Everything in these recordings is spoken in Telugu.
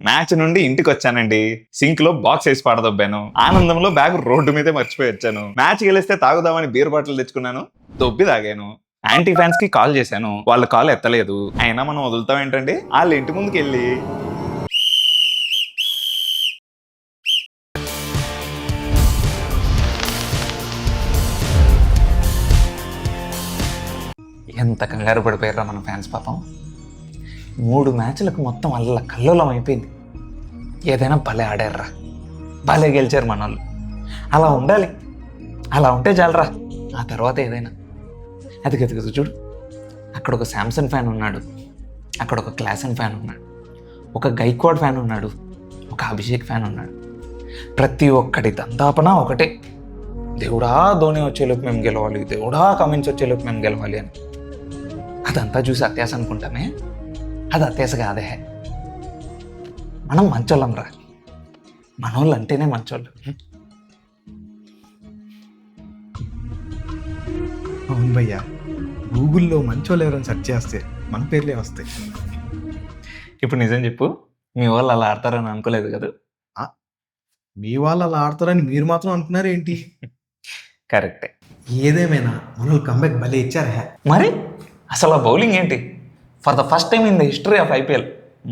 మ్యాచ్ నుండి ఇంటికి వచ్చానండి. సింక్ లో బాక్స్ వేసి పాడదొబ్బాను. ఆనందంలో బ్యాగ్ రోడ్డు మీదే మర్చిపోయి వచ్చాను. మ్యాచ్ గెలిస్తే తాగుదామని బీర్ బాటిల్ తెచ్చుకున్నాను, దొబ్బి తాగాను. యాంటీ ఫ్యాన్స్ కి కాల్ చేశాను, వాళ్ళ కాల్ ఎత్తలేదు. అయినా మనం వదులుతాం ఏంటండి? వాళ్ళ ఇంటి ముందుకు వెళ్ళి ఎంత కంగారు పడిపోయారా మన ఫ్యాన్స్ పాపం. 3 మ్యాచ్లకు మొత్తం అల్ల కల్లోలం అయిపోయింది. ఏదైనా భలే ఆడారురా, భలే గెలిచారు మన వాళ్ళు. అలా ఉండాలి, అలా ఉంటే చాలరా, ఆ తర్వాత ఏదైనా. అది గది చూడు, అక్కడ ఒక శాంసంగ్ ఫ్యాన్ ఉన్నాడు, అక్కడ ఒక క్లాసన్ ఫ్యాన్ ఉన్నాడు, ఒక గైక్వాడ్ ఫ్యాన్ ఉన్నాడు, ఒక అభిషేక్ ఫ్యాన్ ఉన్నాడు. ప్రతి ఒక్కటి దందాపన ఒకటే, దేవుడా ధోని వచ్చేలోపు మేము గెలవాలి, దేవుడా కమిన్స్ వచ్చేలోపు మేము గెలవాలి అని. అదంతా చూసి అత్యాస అనుకుంటామే, అది అత్యాస కాదే. మనం మంచోళ్ళం రా, మనోళ్ళు అంటేనే మంచోళ్ళు. అవును భయ్యా, గూగుల్లో మంచోళ్ళు ఎవరైనా సెర్చ్ చేస్తే మన పేర్లే వస్తాయి. ఇప్పుడు నిజం చెప్పు, మీ వాళ్ళు అలా ఆడతారని అనుకోలేదు కదా? మీ వాళ్ళు అలా ఆడతారని మీరు మాత్రం అంటున్నారు ఏంటి? కరెక్టే. ఏదేమైనా మనోళ్ళు కంబ్యాక్ భలే ఇచ్చారా. మరి అసలు ఆ బౌలింగ్ ఏంటి? For the first time in the history of IPL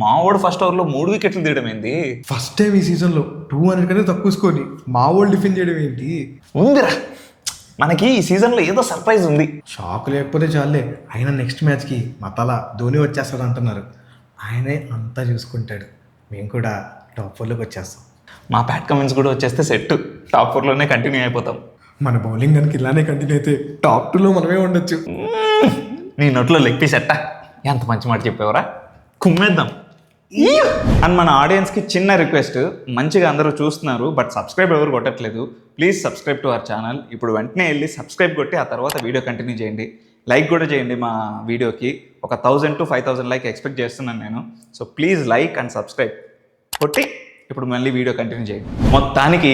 మా ఓడు ఫస్ట్ ఓవర్లో 3 వికెట్లు తీయడం ఏంది? ఫస్ట్ టైం ఈ సీజన్లో 200 కంటే తక్కువ స్కోర్ని మా వాళ్ళు డిఫెండ్ చేయడం ఏంటి? ఉందిరా, మనకి ఈ సీజన్లో ఏదో సర్ప్రైజ్ ఉంది. షాక్ లేకపోతే చాలే. అయినా నెక్స్ట్ మ్యాచ్కి మా తల ధోని వచ్చేస్తాడు అంటున్నారు. ఆయనే అంతా చూసుకుంటాడు, మేము కూడా టాప్ 4లోకి వచ్చేస్తాం. మా ప్యాట్ కమిన్స్ కూడా వచ్చేస్తే సెట్, టాప్ 4లోనే కంటిన్యూ అయిపోతాం. మన బౌలింగ్ కనుక ఇలానే కంటిన్యూ అయితే టాప్ 2లో మనమే ఉండొచ్చు. నీ నోట్లో లెగ్ పీస్ ఎట్టా, ఎంత మంచి మాట చెప్పేవరా, కుమ్మేద్దాం. అండ్ మన ఆడియన్స్కి చిన్న రిక్వెస్ట్, మంచిగా అందరూ చూస్తున్నారు బట్ సబ్స్క్రైబ్ ఎవరు కొట్టట్లేదు. Please subscribe to our channel. ఇప్పుడు వెంటనే వెళ్ళి సబ్స్క్రైబ్ కొట్టి ఆ తర్వాత వీడియో కంటిన్యూ చేయండి. లైక్ కూడా చేయండి. మా వీడియోకి ఒక 1000 to 5000 లైక్ ఎక్స్పెక్ట్ చేస్తున్నాను నేను. So please like and subscribe కొట్టి ఇప్పుడు మళ్ళీ వీడియో కంటిన్యూ చేయండి. మొత్తానికి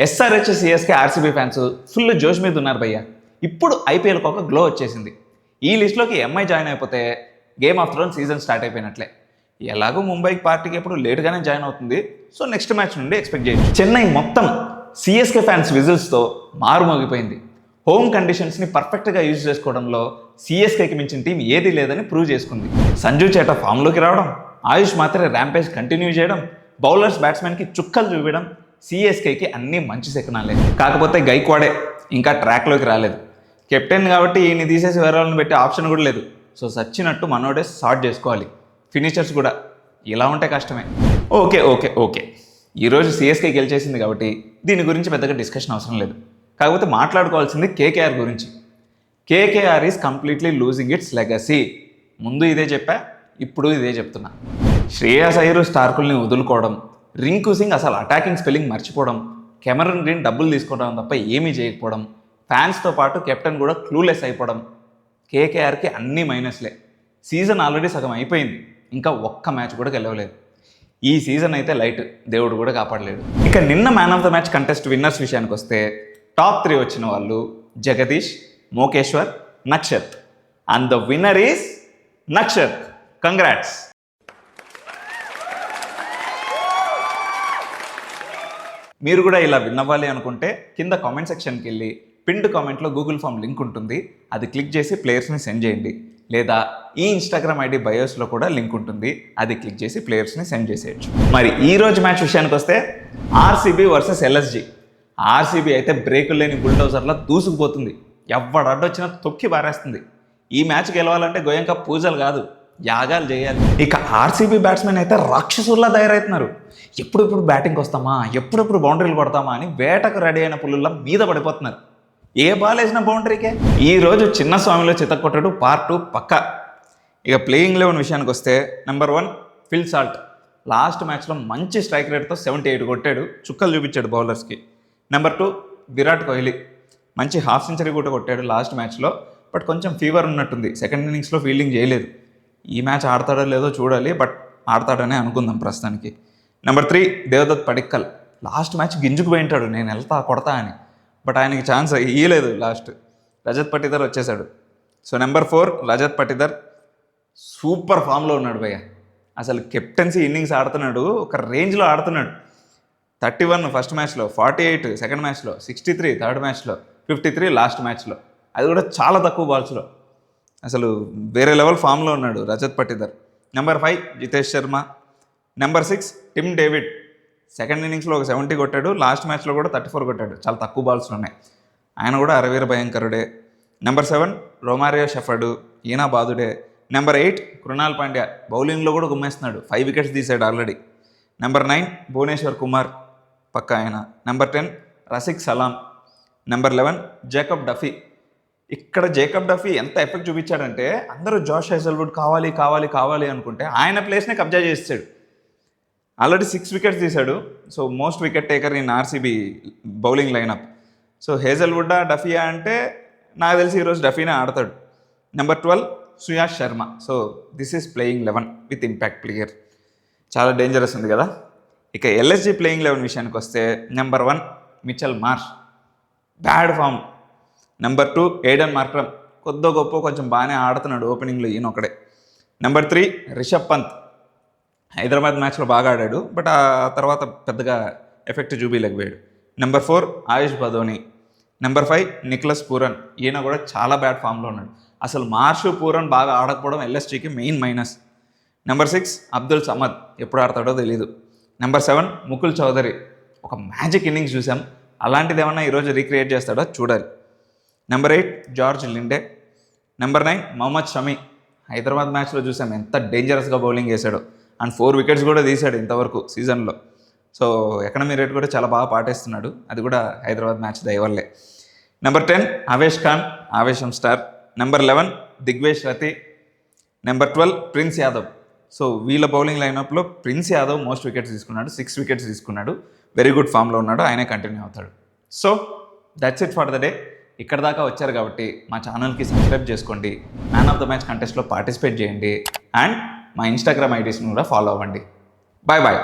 SRH CSK RCB fans full జోష్ మీద ఉన్నారు భయ్య. ఇప్పుడు ఐపీఎల్కి ఒక గ్లో వచ్చేసింది. ఈ లిస్ట్లోకి ఎంఐ జాయిన్ అయిపోతే game of thrones season start అయిపోయినట్లే. ఎలాగో ముంబైకి పార్టీకి ఎప్పుడు లేట్గానే జాయిన్ అవుతుంది, సో నెక్స్ట్ మ్యాచ్ నుండి ఎక్స్పెక్ట్ చేయొచ్చు. చెన్నై మొత్తం సిఎస్కే ఫ్యాన్స్ విజిల్స్తో మారుమోగిపోయింది. హోమ్ కండిషన్స్ని పర్ఫెక్ట్గా యూజ్ చేసుకోవడంలో సిఎస్కేకి మించిన టీం ఏదీ లేదని ప్రూవ్ చేసుకుంది. సంజు చేట ఫామ్లోకి రావడం, ఆయుష్ మాత్రమే ర్యాంపేజ్ కంటిన్యూ చేయడం, బౌలర్స్ బ్యాట్స్మెన్కి చుక్కలు చూపించడం, సిఎస్కేకి అన్నీ మంచి శకునాలే. కాకపోతే గైక్వాడే ఇంకా ట్రాక్లోకి రాలేదు. కెప్టెన్ కాబట్టి ఈయన్ని తీసేసి వేరే వాళ్ళని పెట్టే ఆప్షన్ కూడా లేదు. సో సచ్చినట్టు మనోడే సార్ట్ చేసుకోవాలి. ఫినిషర్స్ కూడా ఇలా ఉంటే కష్టమే. ఓకే ఓకే ఓకే ఈరోజు సిఎస్కే గెలిచేసింది కాబట్టి దీని గురించి పెద్దగా డిస్కషన్ అవసరం లేదు. కాకపోతే మాట్లాడుకోవాల్సింది కేకేఆర్ గురించి. KKR is completely losing it's legacy. ముందు ఇదే చెప్పా, ఇప్పుడు ఇదే చెప్తున్నా. శ్రేయస్ అయ్యర్ స్టార్కుల్ని వదులుకోవడం, రింకు సింగ్ అసలు అటాకింగ్ స్పెల్లింగ్ మర్చిపోవడం, కెమెరన్ గ్రీన్ డబ్బులు తీసుకోవడం తప్ప ఏమీ చేయకపోవడం, ఫ్యాన్స్తో పాటు కెప్టెన్ కూడా క్లూలెస్ అయిపోవడం, కేకేఆర్కి అన్నీ మైనస్లే. సీజన్ ఆల్రెడీ సగం అయిపోయింది, ఇంకా ఒక్క మ్యాచ్ కూడా గెలవలేదు. ఈ సీజన్ అయితే లైట్, దేవుడు కూడా కాపాడలేడు. ఇక నిన్న man of the match contest winners విషయానికి వస్తే టాప్ 3 వచ్చిన వాళ్ళు Jagadish, Mokeshwar, Nakshat. And the winner is Nakshat. Congrats. మీరు కూడా ఇలా విన్ అవ్వాలి అనుకుంటే కింద కామెంట్ సెక్షన్కి వెళ్ళి పిన్డ్ కామెంట్లో గూగుల్ ఫామ్ లింక్ ఉంటుంది, అది క్లిక్ చేసి ప్లేయర్స్ని సెండ్ చేయండి. లేదా ఈ ఇన్స్టాగ్రామ్ ఐడి బయోస్లో కూడా లింక్ ఉంటుంది, అది క్లిక్ చేసి ప్లేయర్స్ని సెండ్ చేసేయచ్చు. మరి ఈ రోజు మ్యాచ్ విషయానికి వస్తే ఆర్సీబీ వర్సెస్ ఎల్ఎస్జీ. ఆర్సీబీ అయితే బ్రేకులు లేని బుల్డోజర్లా దూసుకుపోతుంది, ఎవడు అడ్డొచ్చినా తొక్కి బారేస్తుంది. ఈ మ్యాచ్ గెలవాలంటే గోయంక పూజలు కాదు, యాగాలు చేయాలి. ఇక ఆర్సీబీ బ్యాట్స్మెన్ అయితే రాక్షసుల్లా తయారవుతున్నారు. ఎప్పుడెప్పుడు బ్యాటింగ్కి వస్తామా, ఎప్పుడెప్పుడు బౌండరీలు కొడతామా అని వేటకు రెడీ అయిన పుల్లుల్లా మీద పడిపోతున్నారు. ఏ బాల్ వేసిన బౌండరీకే. ఈరోజు చిన్న స్వామిలో చితక్కొట్టడు పార్ట్ 2 పక్కా. ఇక ప్లేయింగ్ 11 విషయానికి వస్తే నెంబర్ 1 ఫిల్ సాల్ట్. లాస్ట్ మ్యాచ్లో మంచి స్ట్రైక్ రేట్తో 78 కొట్టాడు, చుక్కలు చూపించాడు బౌలర్స్కి. నెంబర్ 2 విరాట్ కోహ్లీ. మంచి హాఫ్ సెంచరీ కూడా కొట్టాడు లాస్ట్ మ్యాచ్లో, బట్ కొంచెం ఫీవర్ ఉన్నట్టుంది, సెకండ్ ఇన్నింగ్స్లో ఫీల్డింగ్ చేయలేదు. ఈ మ్యాచ్ ఆడతాడో లేదో చూడాలి, బట్ ఆడతాడనే అనుకుందాం ప్రస్తుతానికి. Number 3 Devdutt Padikkal. Last match గింజుకు పోయింటాడు, నేను వెళ్తా కొడతా అని, బట్ ఆయనకి ఛాన్స్ ఇయ్యలేదు లాస్ట్. రజత్ పటిదర్ వచ్చేసాడు. So number 4 Rajat Patidar super ఫామ్లో ఉన్నాడు భయ్య. అసలు కెప్టెన్సీ ఇన్నింగ్స్ ఆడుతున్నాడు, ఒక రేంజ్లో ఆడుతున్నాడు. 31 ఫస్ట్ మ్యాచ్లో, 48 సెకండ్ మ్యాచ్లో, 63 థర్డ్ మ్యాచ్లో, 53 లాస్ట్ మ్యాచ్లో, అది కూడా చాలా తక్కువ బాల్స్లో. అసలు వేరే లెవెల్ ఫామ్లో ఉన్నాడు Rajat Patidar. Number 5 Jitesh Sharma. Number 6 Tim David. Second ఇన్నింగ్స్లో ఒక 70 కొట్టాడు, లాస్ట్ మ్యాచ్లో కూడా 34 కొట్టాడు, చాలా తక్కువ బాల్స్లో ఉన్నాయి. ఆయన కూడా అరవీర భయంకరుడే. నెంబర్ 7 రొమారియో షెఫర్డ్, ఈయన బాదుడే. నెంబర్ 8 కృణాల్ పాండ్యా, బౌలింగ్లో కూడా గుమ్మేస్తున్నాడు, 5 వికెట్స్ తీసాడు ఆల్రెడీ. నెంబర్ 9 భువనేశ్వర్ కుమార్, పక్క ఆయన. Number 10 Rasikh Salam. Number 11 Jacob Duffy. ఇక్కడ జేకబ్ డఫీ ఎంత ఎఫెక్ట్ చూపించాడంటే అందరూ జాష్ హేజల్వుడ్ కావాలి కావాలి కావాలి అనుకుంటే ఆయన ప్లేస్నే కబ్జా చేసాడు. ఆల్రెడీ 6 వికెట్స్ తీశాడు. So most wicket taker in RCB bowling lineup. So హేజల్వుడ్డా డఫియా అంటే నాకు తెలిసి ఈరోజు డఫీనే ఆడతాడు. Number 12 Suyash Sharma. So this is playing 11 with impact player. చాలా డేంజరస్ ఉంది కదా. ఇక ఎల్ఎస్జీ ప్లేయింగ్ 11 విషయానికి వస్తే number 1 Mitchell Marsh, bad form. Number 2 Aiden Markram, కొద్దో గొప్ప కొంచెం బాగానే ఆడుతున్నాడు ఓపెనింగ్లో, ఈయన ఒకడే. నెంబర్ 3 రిషబ్ పంత్, హైదరాబాద్ మ్యాచ్లో బాగా ఆడాడు, బట్ ఆ తర్వాత పెద్దగా ఎఫెక్ట్ చూపించలేకపోయాడు. నెంబర్ 4 ఆయుష్ బదోని. నెంబర్ 5 నిక్లస్ పూరన్, ఈయన కూడా చాలా బ్యాడ్ ఫామ్లో ఉన్నాడు. అసలు మార్షు పూరన్ బాగా ఆడకపోవడం ఎల్ఎస్జీకి main minus. Number 6 Abdul Samad, ఎప్పుడు ఆడతాడో తెలీదు. నెంబర్ 7 ముకుల్ చౌదరి, ఒక మ్యాజిక్ ఇన్నింగ్స్ చూసాం, అలాంటిది ఏమన్నా ఈరోజు రీక్రియేట్ చేస్తాడో చూడాలి. Number 8 George Linde. Number 9 Mohammed Shami, Hyderabad మ్యాచ్లో చూసాం ఎంత డేంజరస్గా బౌలింగ్ వేశాడు, అండ్ 4 వికెట్స్ కూడా తీశాడు ఇంతవరకు సీజన్లో. సో ఎకనమీ రేట్ కూడా చాలా బాగా పాటేస్తున్నాడు, అది కూడా హైదరాబాద్ మ్యాచ్ దయవల్లే. నెంబర్ 10 అవేష్ ఖాన్, ఆవేశం star. Number 11 Digvesh Rathi. Number 12 Prince Yadav. So వీళ్ళ బౌలింగ్ లైనప్లో ప్రిన్స్ యాదవ్ మోస్ట్ వికెట్స్ తీసుకున్నాడు, 6 వికెట్స్ తీసుకున్నాడు, వెరీ గుడ్ ఫామ్లో ఉన్నాడు, ఆయనే కంటిన్యూ అవుతాడు. So that's it for the day. ఇక్కడ దాకా వచ్చారు కాబట్టి మా ఛానల్కి సబ్స్క్రైబ్ చేసుకోండి, మ్యాన్ ఆఫ్ ద మ్యాచ్ కంటెస్ట్లో పార్టిసిపేట్ చేయండి, అండ్ మా ఇన్స్టాగ్రామ్ ఐడీస్ని కూడా ఫాలో అవ్వండి. Bye bye.